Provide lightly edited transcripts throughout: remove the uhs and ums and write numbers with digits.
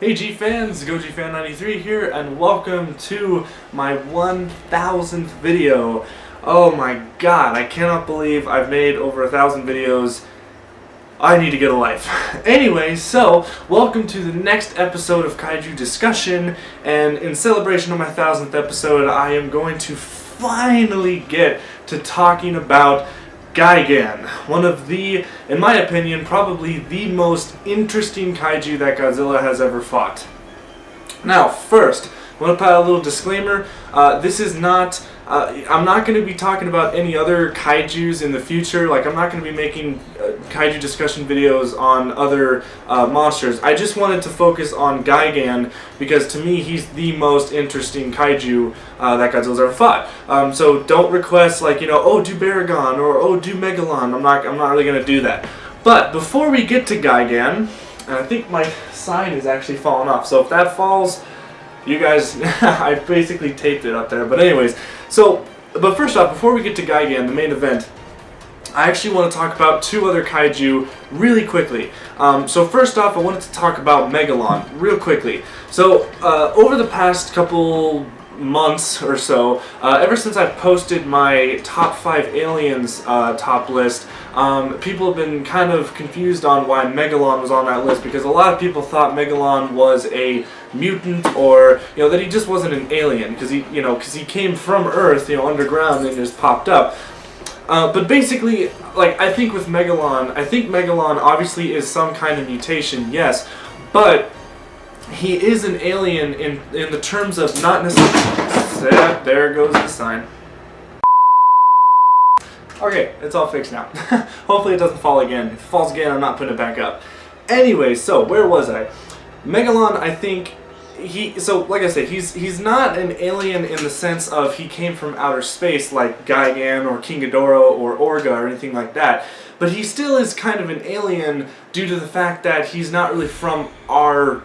Hey G fans, GoGFan93 here, and welcome to my 1000th video. Oh my god, I cannot believe I've made over 1,000 videos. I need to get a life. Anyway, so welcome to the next episode of Kaiju discussion, and in celebration of my 1000th episode, I am going to finally get to talking about Gigan, one of the, in my opinion, probably the most interesting kaiju that Godzilla has ever fought. Now, first, I want to put out a little disclaimer. This is not, I'm not going to be talking about any other kaijus in the future. Like, I'm not going to be making kaiju discussion videos on other monsters. I just wanted to focus on Gigan because to me he's the most interesting kaiju that Godzilla's ever fought. So don't request like, you know, oh do Baragon or oh do Megalon. I'm not really going to do that. But before we get to Gigan, and I think my sign is actually falling off. So if that falls, you guys, I basically taped it up there. But anyways, but first off, before we get to Gigan, the main event, I actually want to talk about two other kaiju really quickly. So first off, I wanted to talk about Megalon real quickly. So over the past couple months or so, ever since I posted my top 5 aliens top list, people have been kind of confused on why Megalon was on that list, because a lot of people thought Megalon was a mutant, or that he just wasn't an alien because he came from Earth, underground, and just popped up. But basically, like, I think Megalon obviously is some kind of mutation, yes, but he is an alien in the terms of not necessarily. There goes the sign. Okay, it's all fixed now. Hopefully it doesn't fall again. If it falls again, I'm not putting it back up. Anyway, so where was I? Megalon, I think like I said, he's not an alien in the sense of he came from outer space like Gigan or King Ghidorah or Orga or anything like that. But he still is kind of an alien due to the fact that he's not really from our,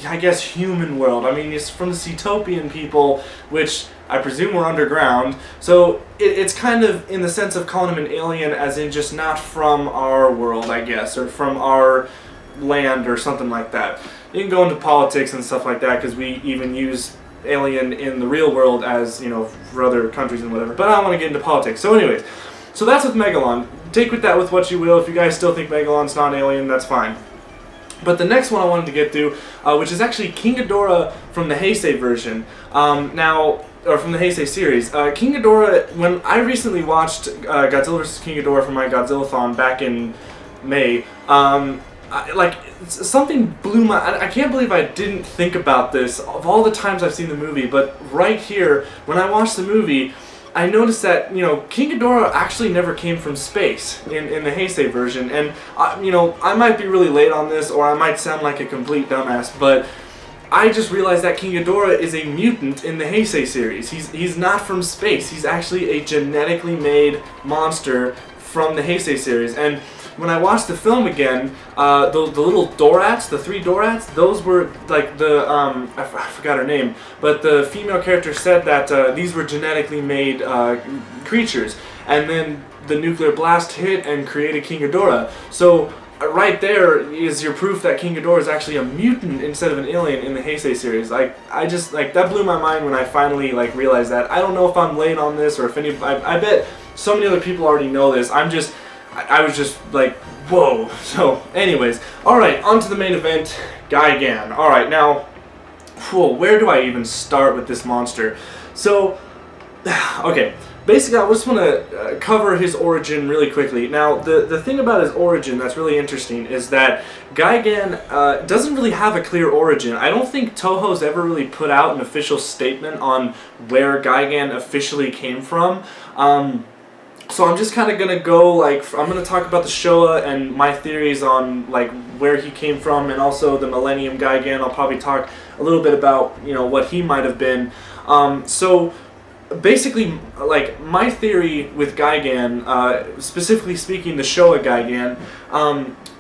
I guess, human world. I mean, he's from the Cetopian people, which I presume were underground. So it's kind of in the sense of calling him an alien as in just not from our world, I guess, or from our land or something like that. You can go into politics and stuff like that because we even use alien in the real world as, for other countries and whatever. But I don't want to get into politics. So anyways, so that's with Megalon. Take with that with what you will. If you guys still think Megalon's not an alien, that's fine. But the next one I wanted to get to, which is actually King Ghidorah from the Heisei version. Or from the Heisei series. King Ghidorah, when I recently watched Godzilla vs. King Ghidorah from my Godzillathon back in May, something blew my... I can't believe I didn't think about this of all the times I've seen the movie, but right here, when I watched the movie, I noticed that, King Ghidorah actually never came from space in the Heisei version, and, I might be really late on this, or I might sound like a complete dumbass, but I just realized that King Ghidorah is a mutant in the Heisei series. He's not from space. He's actually a genetically made monster from the Heisei series, and when I watched the film again, the little Dorats, the 3 Dorats, those were like the, I forgot her name, but the female character said that these were genetically made creatures, and then the nuclear blast hit and created King Ghidorah. So right there is your proof that King Ghidorah is actually a mutant instead of an alien in the Heisei series. I just, that blew my mind when I finally, realized that. I don't know if I'm late on this or if I bet so many other people already know this. I was just like, whoa. So, anyways, alright, on to the main event, Gigan. Alright, now, where do I even start with this monster? So, okay, basically I just want to cover his origin really quickly. Now, the thing about his origin that's really interesting is that Gigan doesn't really have a clear origin. I don't think Toho's ever really put out an official statement on where Gigan officially came from. So I'm just kind of going to go, I'm going to talk about the Showa and my theories on, where he came from, and also the Millennium Gigan. I'll probably talk a little bit about, what he might have been. So basically, my theory with Gigan, specifically speaking the Showa Gigan,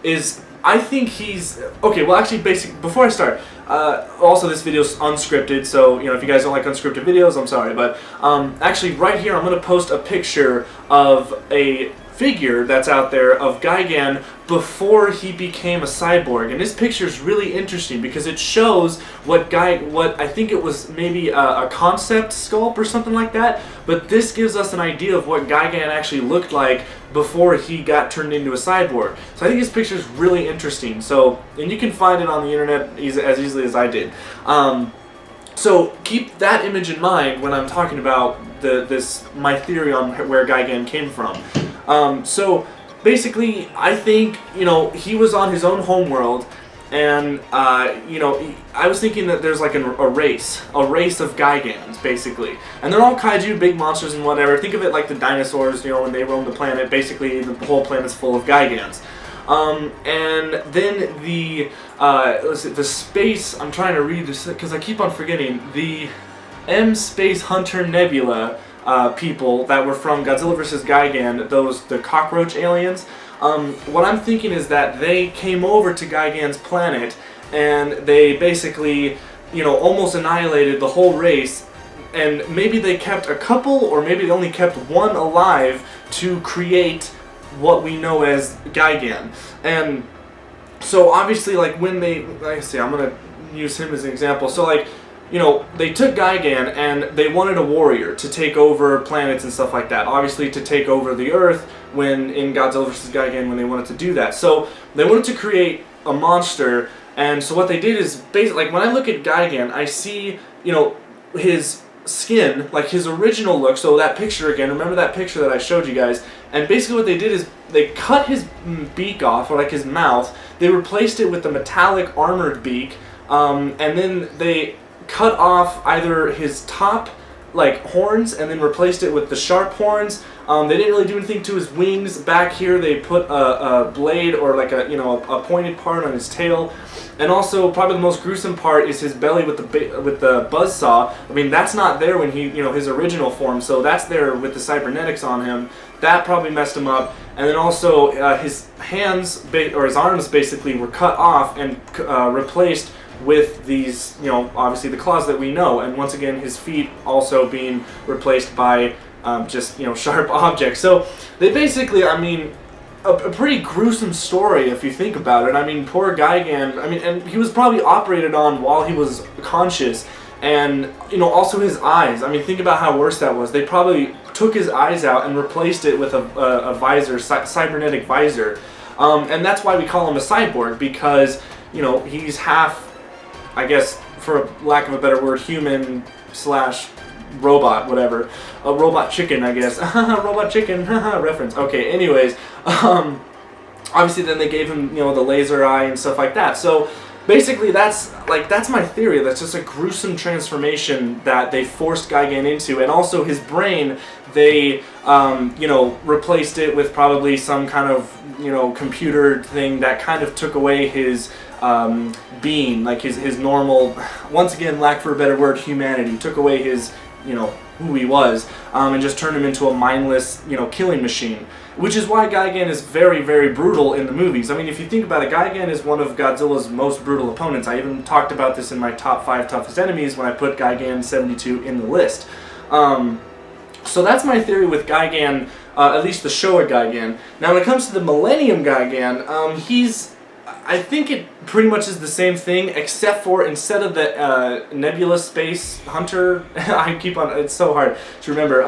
is I think he's... Okay, well actually, before I start, also this video's unscripted, so, if you guys don't like unscripted videos, I'm sorry, but actually right here I'm going to post a picture of a figure that's out there of Gigan before he became a cyborg, and this picture is really interesting because it shows what I think it was maybe a concept sculpt or something like that, but this gives us an idea of what Gigan actually looked like before he got turned into a cyborg. So I think this picture is really interesting. So, and you can find it on the internet as easily as I did. So keep that image in mind when I'm talking about my theory on where Gigan came from. So basically, I think, you know, he was on his own homeworld, and you know, I was thinking that there's like a race of Gigans, basically, and they're all kaiju, big monsters and whatever. Think of it like the dinosaurs, you know, when they roamed the planet. Basically, the whole planet's full of Gigans. And then the space, I'm trying to read this because I keep on forgetting, the M Space Hunter Nebula people that were from Godzilla vs. Gigan, the cockroach aliens. What I'm thinking is that they came over to Gigan's planet and they basically, you know, almost annihilated the whole race, and maybe they kept a couple, or maybe they only kept one alive to create what we know as Gigan. And so obviously, like, when like I say, I'm gonna use him as an example. So, like, you know, they took Gigan and they wanted a warrior to take over planets and stuff like that. Obviously, to take over the Earth when in Godzilla vs. Gigan, when they wanted to do that. So they wanted to create a monster, and so what they did is basically, like, when I look at Gigan, I see, you know, his skin, like his original look. So that picture again, remember that picture that I showed you guys, and basically what they did is they cut his beak off, or like his mouth. They replaced it with the metallic armored beak, and then they cut off either his top like horns and then replaced it with the sharp horns. They didn't really do anything to his wings. Back here they put a blade, or like a, you know, a pointed part on his tail. And also, probably the most gruesome part is his belly with the buzzsaw. I mean, that's not there when he, you know, his original form, so that's there with the cybernetics on him. That probably messed him up. And then also his hands, or his arms basically, were cut off and replaced with these, you know, obviously the claws that we know. And once again, his feet also being replaced by just, you know, sharp objects. So they basically, I mean, a pretty gruesome story if you think about it. I mean, poor Gigan, I mean, and he was probably operated on while he was conscious. And, you know, also his eyes. I mean, think about how worse that was. They probably took his eyes out and replaced it with a visor, cybernetic visor. And that's why we call him a cyborg, because, you know, he's half, I guess, for lack of a better word, human slash robot, whatever. A robot chicken, I guess. Robot chicken, reference. Okay, anyways. Obviously then they gave him, you know, the laser eye and stuff like that. So basically that's my theory. That's just a gruesome transformation that they forced Gigan into. And also his brain, they, you know, replaced it with probably some kind of, you know, computer thing that kind of took away his being, like his normal, once again, lack for a better word, humanity. Took away his, you know, who he was, and just turned him into a mindless, you know, killing machine. Which is why Gigan is very, very brutal in the movies. I mean, if you think about it, Gigan is one of Godzilla's most brutal opponents. I even talked about this in my top 5 toughest enemies when I put Gigan 72 in the list. So that's my theory with Gigan, at least the Showa Gigan. Now when it comes to the Millennium Gigan, I think it pretty much is the same thing, except for instead of the Nebula Space Hunter, it's so hard to remember,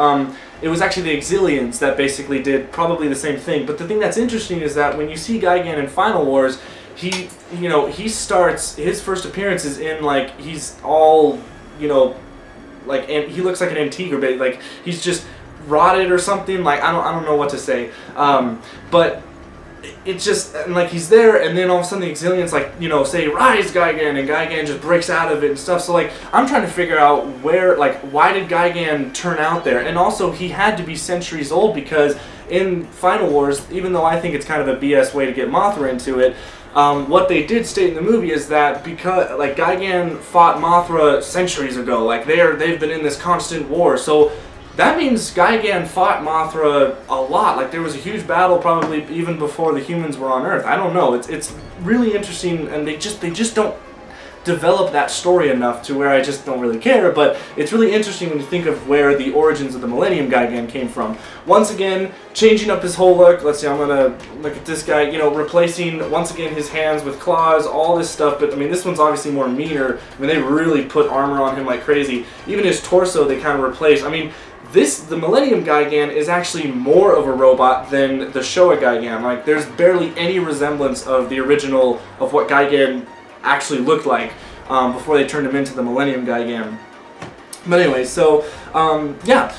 it was actually the Exilians that basically did probably the same thing. But the thing that's interesting is that when you see Gigan in Final Wars, he starts, his first appearance is in, like, he's all, you know, like, and he looks like an antique, or like he's just rotted or something. Like, I don't know what to say, but it's just, and like, he's there, and then all of a sudden the Exilians, like, you know, say, "Rise, Gigan," and Gigan just breaks out of it and stuff. So, like, I'm trying to figure out where, like, why did Gigan turn out there? And also, he had to be centuries old, because in Final Wars, even though I think it's kind of a BS way to get Mothra into it, what they did state in the movie is that because, like, Gigan fought Mothra centuries ago, like, they've been in this constant war, so that means Gigan fought Mothra a lot. Like, there was a huge battle probably even before the humans were on Earth. I don't know. It's really interesting, and they just don't develop that story enough to where I just don't really care, but it's really interesting when you think of where the origins of the Millennium Gigan came from. Once again, changing up his whole look. Let's see, I'm gonna look at this guy, you know, replacing, once again, his hands with claws, all this stuff, but I mean, this one's obviously more meaner. I mean, they really put armor on him like crazy. Even his torso, they kind of replaced. I mean, the Millennium Gigan is actually more of a robot than the Showa Gigan. Like, there's barely any resemblance of the original, of what Gigan actually looked like before they turned him into the Millennium Gigan. But anyway, so yeah,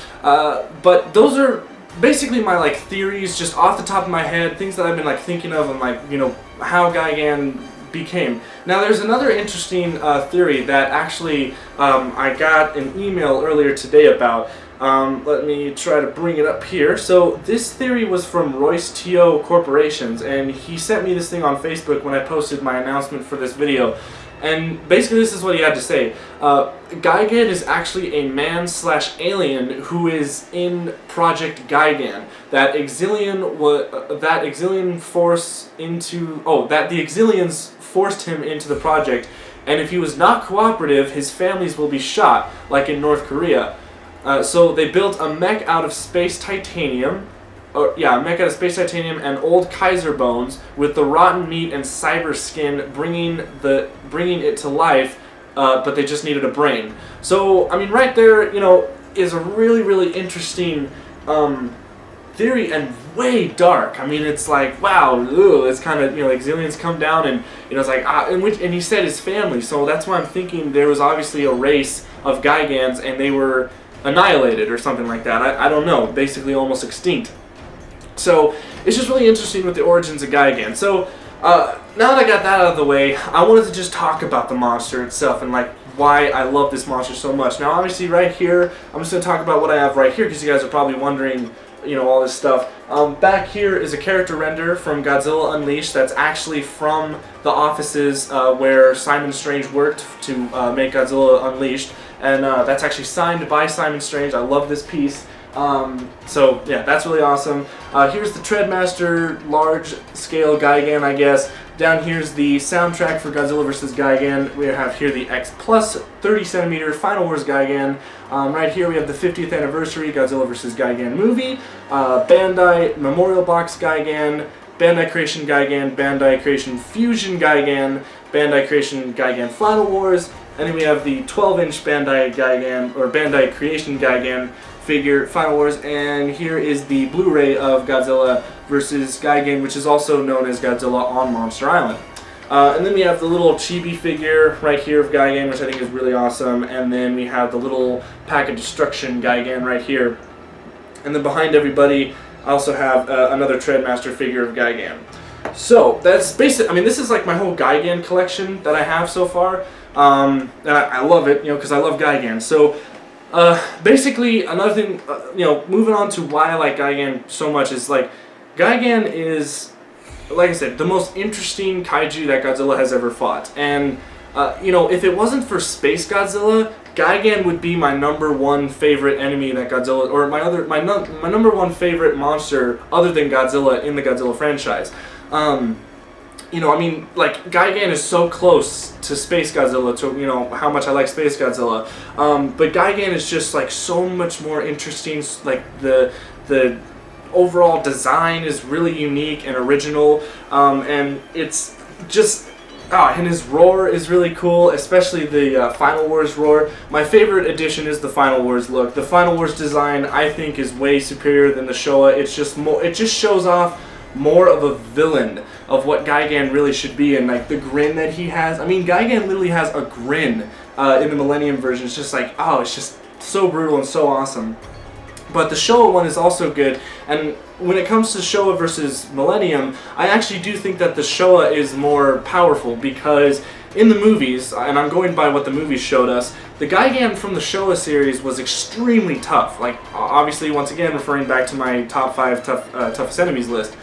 but those are basically my like theories, just off the top of my head, things that I've been like thinking of, and like, you know, how Gigan became. Now, there's another interesting theory that actually I got an email earlier today about. Let me try to bring it up here. So this theory was from Royce T.O. Corporations, and he sent me this thing on Facebook when I posted my announcement for this video. And basically this is what he had to say. Gigan is actually a man/alien who is in Project Gigan. That the Exilians forced him into the project, and if he was not cooperative, his families will be shot, like in North Korea. So they built a mech out of space titanium, a mech out of space titanium and old Kaiser bones with the rotten meat and cyber skin, bringing it to life. But they just needed a brain. So I mean, right there, you know, is a really, really interesting theory, and way dark. I mean, it's like, wow, it's kind of, you know, Exilians come down, and you know, it's like, and he said his family. So that's why I'm thinking there was obviously a race of Gigans, and they were annihilated or something like that. I don't know, basically almost extinct. So it's just really interesting with the origins of Gigan. So now that I got that out of the way, I wanted to just talk about the monster itself and like why I love this monster so much. Now obviously right here, I'm just going to talk about what I have right here, because you guys are probably wondering, you know, all this stuff. Back here is a character render from Godzilla Unleashed that's actually from the offices where Simon Strange worked to make Godzilla Unleashed. And that's actually signed by Simon Strange. I love this piece. So yeah, that's really awesome. Here's the Treadmaster large-scale Gigan, I guess. Down here's the soundtrack for Godzilla vs. Gigan. We have here the X Plus 30cm Final Wars Gigan. Right here we have the 50th anniversary Godzilla vs. Gigan movie. Bandai Memorial Box Gigan. Bandai Creation Gigan. Bandai Creation Fusion Gigan. Bandai Creation Gigan Final Wars. And then we have the 12-inch Bandai Gigan, or Bandai Creation Gigan figure, Final Wars, and here is the Blu-ray of Godzilla vs. Gigan, which is also known as Godzilla on Monster Island. And then we have the little chibi figure right here of Gigan, which I think is really awesome, and then we have the little Pack of Destruction Gigan right here. And then behind everybody, I also have another Treadmaster figure of Gigan. So, that's basic. I mean, this is like my whole Gigan collection that I have so far. And I love it, you know, because I love Gigan. So, basically, another thing, you know, moving on to why I like Gigan so much is, like, Gigan is, like I said, the most interesting kaiju that Godzilla has ever fought. And, you know, if it wasn't for Space Godzilla, Gigan would be my #1 favorite enemy that Godzilla, or my #1 favorite monster other than Godzilla in the Godzilla franchise. You know, I mean, like, Gigan is so close to Space Godzilla, to, you know, how much I like Space Godzilla. But Gigan is just, like, so much more interesting. Like, the overall design is really unique and original. And it's just, and his roar is really cool, especially the Final Wars roar. My favorite addition is the Final Wars look. The Final Wars design, I think, is way superior than the Showa. It's just more, it just shows off more of a villain of what Gigan really should be, and like the grin that he has. I mean, Gigan literally has a grin in the Millennium version. It's just like, oh, it's just so brutal and so awesome. But the Showa one is also good, and when it comes to Showa versus Millennium, I actually do think that the Showa is more powerful, because in the movies, and I'm going by what the movies showed us, the Gigan from the Showa series was extremely tough. Like, obviously, once again, referring back to my top 5 toughest enemies list.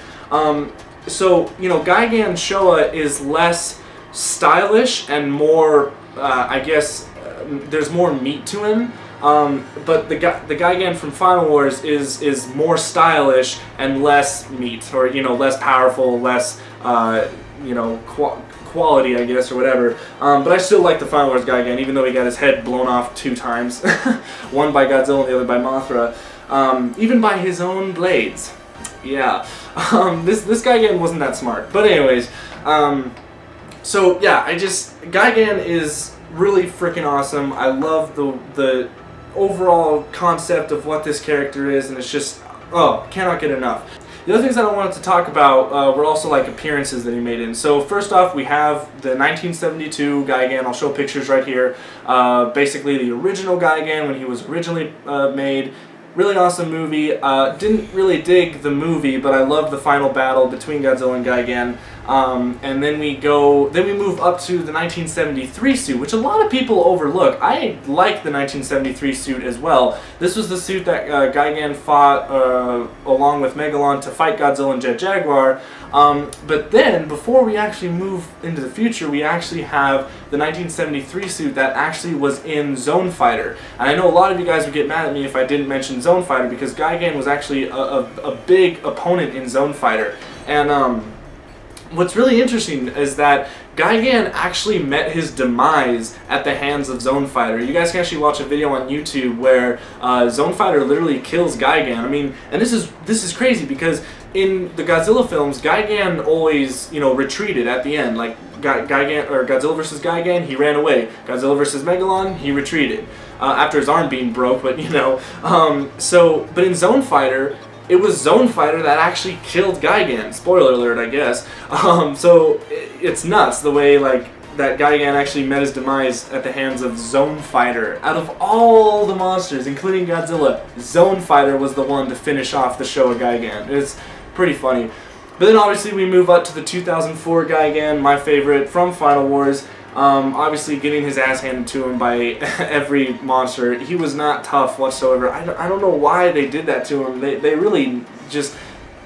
So, you know, Gigan Showa is less stylish and more, I guess, there's more meat to him. But the Gigan from Final Wars is more stylish and less meat, or, you know, less powerful, less, you know, quality, I guess, or whatever. But I still like the Final Wars Gigan, even though he got his head blown off 2 times. One by Godzilla and the other by Mothra. Even by his own blades. Yeah. This Gigan wasn't that smart. But anyways, so yeah, Gigan is really freaking awesome. I love the overall concept of what this character is, and it's just, oh, cannot get enough. The other things that I wanted to talk about were also like appearances that he made in. So first off, we have the 1972 Gigan. I'll show pictures right here. Basically the original Gigan when he was originally made. Really awesome movie. Didn't really dig the movie, but I loved the final battle between Godzilla and Gigan. And then we move up to the 1973 suit, which a lot of people overlook. I like the 1973 suit as well. This was the suit that Gigan fought along with Megalon to fight Godzilla and Jet Jaguar. But then, before we actually move into the future, we actually have the 1973 suit that actually was in Zone Fighter. And I know a lot of you guys would get mad at me if I didn't mention Zone Fighter, because Gigan was actually a big opponent in Zone Fighter. And what's really interesting is that Gigan actually met his demise at the hands of Zone Fighter. You guys can actually watch a video on YouTube where Zone Fighter literally kills Gigan. I mean, and this is crazy because in the Godzilla films, Gigan always, retreated at the end. Like Gigan or Godzilla vs. Gigan, he ran away. Godzilla vs. Megalon, he retreated after his arm being broke. But but in Zone Fighter, it was Zone Fighter that actually killed Gigan. Spoiler alert, I guess. So it's nuts the way that Gigan actually met his demise at the hands of Zone Fighter. Out of all the monsters, including Godzilla, Zone Fighter was the one to finish off the Showa Gigan. It's pretty funny. But then obviously we move up to the 2004 Gigan, my favorite from Final Wars. Obviously getting his ass handed to him by every monster. He was not tough whatsoever. I don't know why they did that to him. They really just,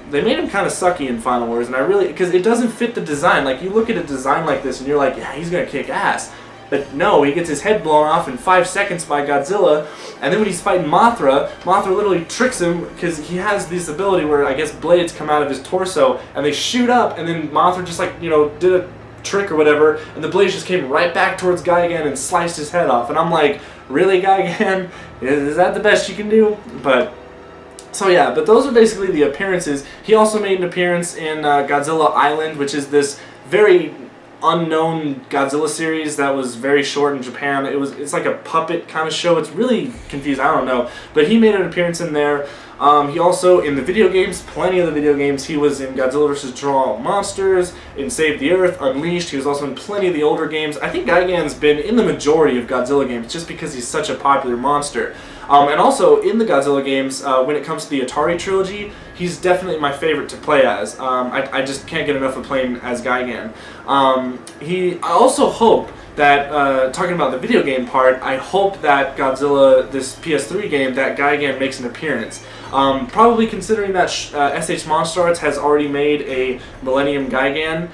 they made him kind of sucky in Final Wars, and because it doesn't fit the design. Like, you look at a design like this and you're like, yeah, he's gonna kick ass. But no, he gets his head blown off in 5 seconds by Godzilla, and then when he's fighting Mothra, Mothra literally tricks him because he has this ability where I guess blades come out of his torso and they shoot up, and then Mothra just did a trick or whatever, and the blades just came right back towards Gigan and sliced his head off. And I'm like, really, Gigan? Is that the best you can do? But so yeah, but those are basically the appearances. He also made an appearance in Godzilla Island, which is this very unknown Godzilla series that was very short in Japan. It's like a puppet kind of show. It's really confusing. I don't know, but he made an appearance in there. He also, in the video games, plenty of the video games, he was in Godzilla vs. Draw Monsters, in Save the Earth, Unleashed. He was also in plenty of the older games. I think Gigan's been in the majority of Godzilla games just because he's such a popular monster. And also, in the Godzilla games, when it comes to the Atari trilogy, he's definitely my favorite to play as. I just can't get enough of playing as Gigan. I also hope that, talking about the video game part, I hope that Godzilla, this PS3 game, that Gigan makes an appearance. Probably considering that SH Monster Arts has already made a Millennium Gigan,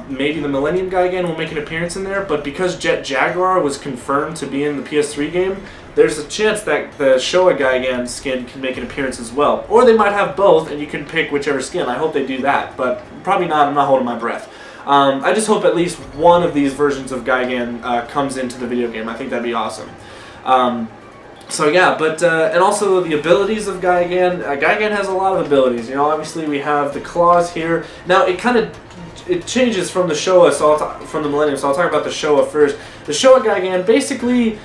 maybe the Millennium Gigan will make an appearance in there, but because Jet Jaguar was confirmed to be in the PS3 game, there's a chance that the Showa Gigan skin can make an appearance as well. Or they might have both, and you can pick whichever skin. I hope they do that, but probably not. I'm not holding my breath. I just hope at least one of these versions of Gigan comes into the video game. I think that'd be awesome. So yeah, but and also the abilities of Gigan. Gigan has a lot of abilities. Obviously we have the claws here. Now it changes from the Showa, from the Millennium. So I'll talk about the Showa first. The Showa Gigan basically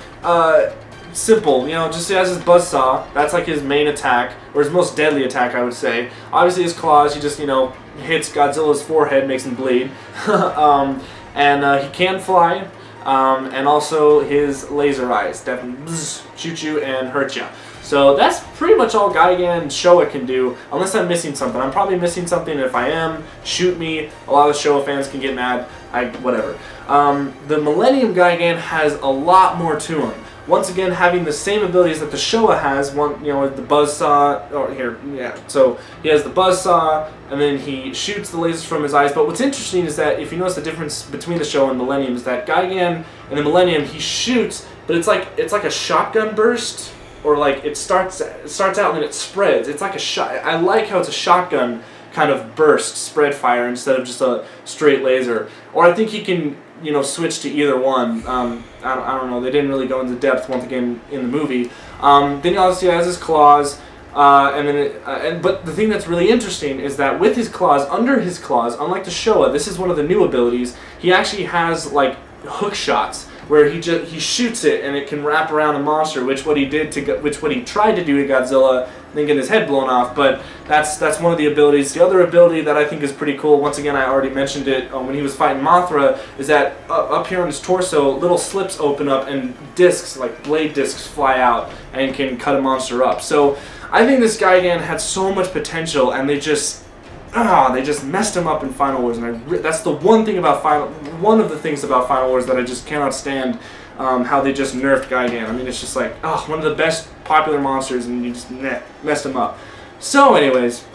simple. Just has his buzzsaw. That's like his main attack, or his most deadly attack, I would say. Obviously his claws. He just hits Godzilla's forehead, makes him bleed. And he can fly. And also his laser eyes that shoot you and hurt you. So that's pretty much all Gigan Showa can do, unless I'm missing something. I'm probably missing something, and if I am, shoot me. A lot of Showa fans can get mad. Whatever. The Millennium Gigan has a lot more to him. Once again, having the same abilities that the Showa has, the buzzsaw, so he has the buzzsaw, and then he shoots the lasers from his eyes. But what's interesting is that if you notice the difference between the Showa and Millennium is that Gigan and the Millennium, he shoots, but it's like a shotgun burst, or like it starts out and then it spreads. It's like a shot. I like how it's a shotgun kind of burst, spread fire, instead of just a straight laser. Or I think he can, you know, switch to either one. I don't know. They didn't really go into depth once again in the movie. Then he obviously has his claws. But the thing that's really interesting is that with his claws, under his claws, unlike the Showa, this is one of the new abilities. He actually has like hook shots where he shoots it and it can wrap around a monster, which what he tried to do to Godzilla, then get his head blown off. But that's one of the abilities. The other ability that I think is pretty cool, once again I already mentioned it when he was fighting Mothra, is that up here on his torso, little slips open up and discs, like blade discs, fly out and can cut a monster up. So I think this Gigan had so much potential, and they just messed him up in Final Wars, and that's the one of the things about Final Wars that I just cannot stand, how they just nerfed Gigan. I mean, it's just like, one of the best popular monsters, and you just messed him up. So anyways,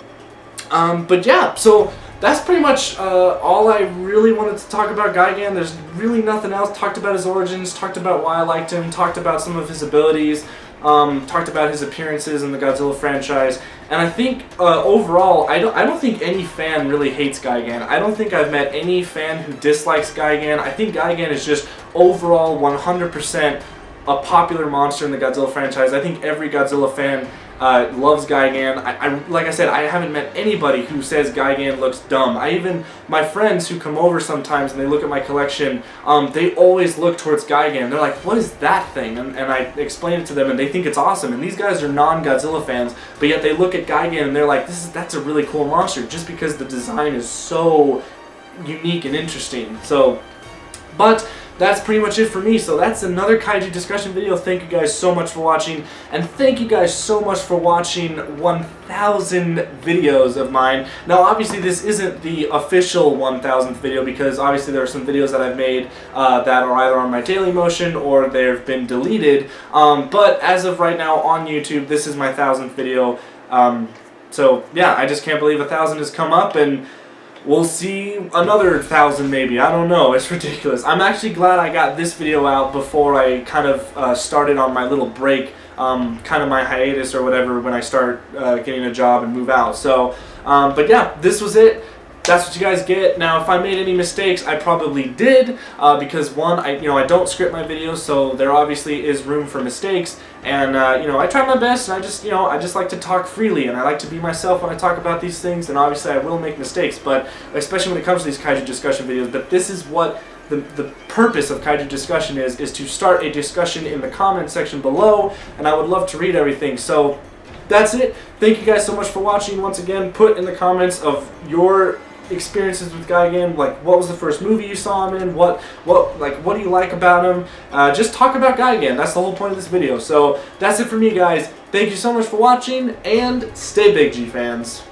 but yeah, so that's pretty much all I really wanted to talk about Gigan. There's really nothing else. Talked about his origins, talked about why I liked him, talked about some of his abilities, talked about his appearances in the Godzilla franchise, and I think overall, I don't think any fan really hates Gigan. I don't think I've met any fan who dislikes Gigan. I think Gigan is just overall 100% a popular monster in the Godzilla franchise. I think every Godzilla fan loves Gigan. Like I said, I haven't met anybody who says Gigan looks dumb. My friends who come over sometimes and they look at my collection, they always look towards Gigan. They're like, what is that thing? And I explain it to them and they think it's awesome. And these guys are non-Godzilla fans, but yet they look at Gigan and they're like, that's a really cool monster, just because the design is so unique and interesting. So, but that's pretty much it for me. So that's another Kaiju discussion video. Thank you guys so much for watching, and thank you guys so much for watching 1,000 videos of mine. Now obviously this isn't the official 1,000th video, because obviously there are some videos that I've made that are either on my Daily Motion or they've been deleted, but as of right now on YouTube, this is my 1,000th video. So yeah, I just can't believe 1,000 has come up, and we'll see another 1,000 maybe. I don't know. It's ridiculous. I'm actually glad I got this video out before I kind of started on my little break, kind of my hiatus or whatever, when I start getting a job and move out. So, but yeah, this was it. That's what you guys get. Now, if I made any mistakes, I probably did, because one, I don't script my videos, so there obviously is room for mistakes. And I try my best, and I just like to talk freely, and I like to be myself when I talk about these things. And obviously, I will make mistakes, but especially when it comes to these Kaiju discussion videos. But this is what the purpose of Kaiju discussion is to start a discussion in the comment section below, and I would love to read everything. So that's it. Thank you guys so much for watching. Once again, put in the comments of your experiences with Gigan, like what was the first movie you saw him in, what do you like about him. Just talk about Gigan. That's the whole point of this video. So that's it for me, guys. Thank you so much for watching, and stay big, G fans.